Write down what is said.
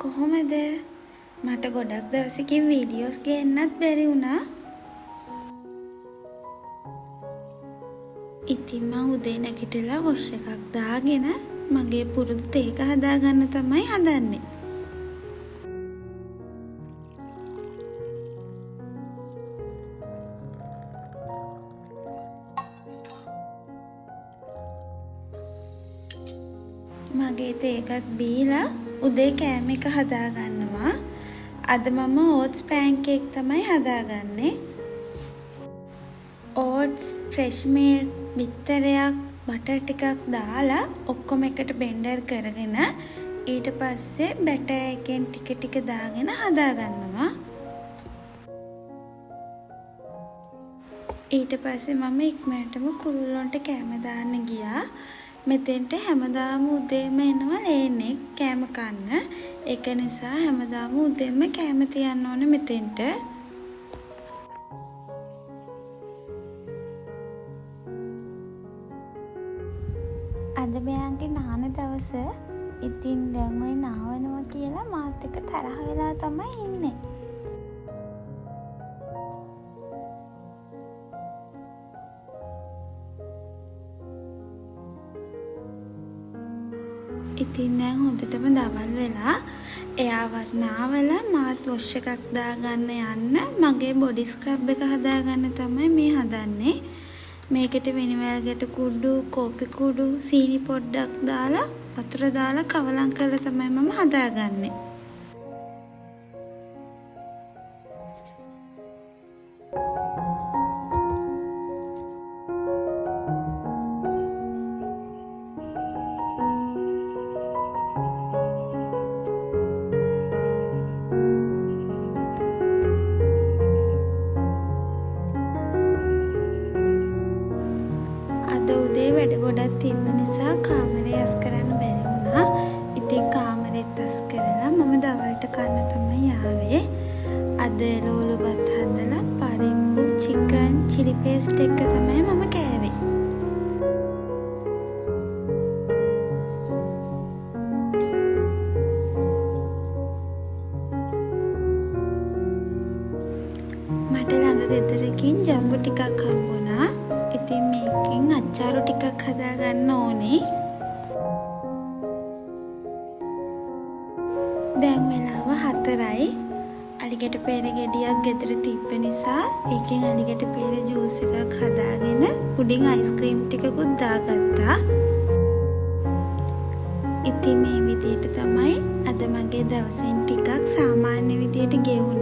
කොහොමද? මට ගොඩක් දවසකින් වීඩියෝස් ගේන්නත් බැරි වුණා. ඉතින් මම උදේ නැගිටලා වොෂ් එකක් දාගෙන මගේ පුරුදු තේක හදාගන්න තමයි හදන්නේ. මගේ තේකත් බීලා උදේ කෑම එක හදාගන්නවා. අද මම ඕට්ස් පෑන්කේක් තමයි හදාගන්නේ. ඕට්ස්, ෆ්‍රෙෂ් මිල්ක්, බිත්තරයක්, බටර් ටිකක් දාලා ඔක්කොම එකට බෙන්ඩර් කරගෙන ඊට පස්සේ බැටර් එකෙන් ටික ටික දාගෙන හදාගන්නවා. ඊට පස්සේ මම ඉක්මනටම කුරුල්ලොන්ට කෑම දාන්න ගියා. මෙතෙන්ට හැමදාම උදේම එනවා ලේනෙක් කෑම කන්න. ඒක නිසා හැමදාම උදේම කෑම තියන්න ඕනේ මෙතෙන්ට. අද මෙයාගේ නාන දවස. ඉතින් දැන් ඔය නාවනවා කියලා මාත් එක්ක තරහ වෙලා තමයි ඉන්නේ. ඉතින් දැන් හොඳටම දවල් වෙලා එයාවත් නාවලා මාත් වොෂ් එකක් දාගන්න යන්න මගේ බොඩි ස්ක්‍රබ් එක හදාගන්න තමයි මේ හදන්නේ. මේකට විනිමැල්ගට කුඩු, කෝපි කුඩු, සීනි පොඩ්ඩක් දාලා වතුර දාලා කවලම් කරලා තමයි මම හදාගන්නේ. උදේ වැඩ ගොඩක් තිබ්බ නිසා කාමරේ අස් කරන්න බැරි වුණා. ඉතින් කාමරෙත් අස් කරලා මම දවල්ට කන්න තමයි ආවේ. අද ලෝලු බත් හදලා පරිප්පු, චිකන්, චිලි පේස්ට් එක තමයි මම කෑවේ. මට ළඟ ගෙදරකින් ජම්බු ටිකක් හම්බුණා. ඉතින් මේකෙන් අච්චාරු ටිකක් හදාගන්න ඕනේ. දැන් වෙලාව 4යි. අලිගැට පෙර ගෙඩියක් ගෙදර තිබ්බ නිසා ඒකෙන් අලිගැට පෙර ජූස් එකක් හදාගෙන උඩින් අයිස්ක්‍රීම් ටිකකුත් දාගත්තා. ඉතින් මේ විදිහට තමයි අද මගේ දවසෙන් ටිකක් සාමාන්‍ය විදිහට ගෙවුනේ.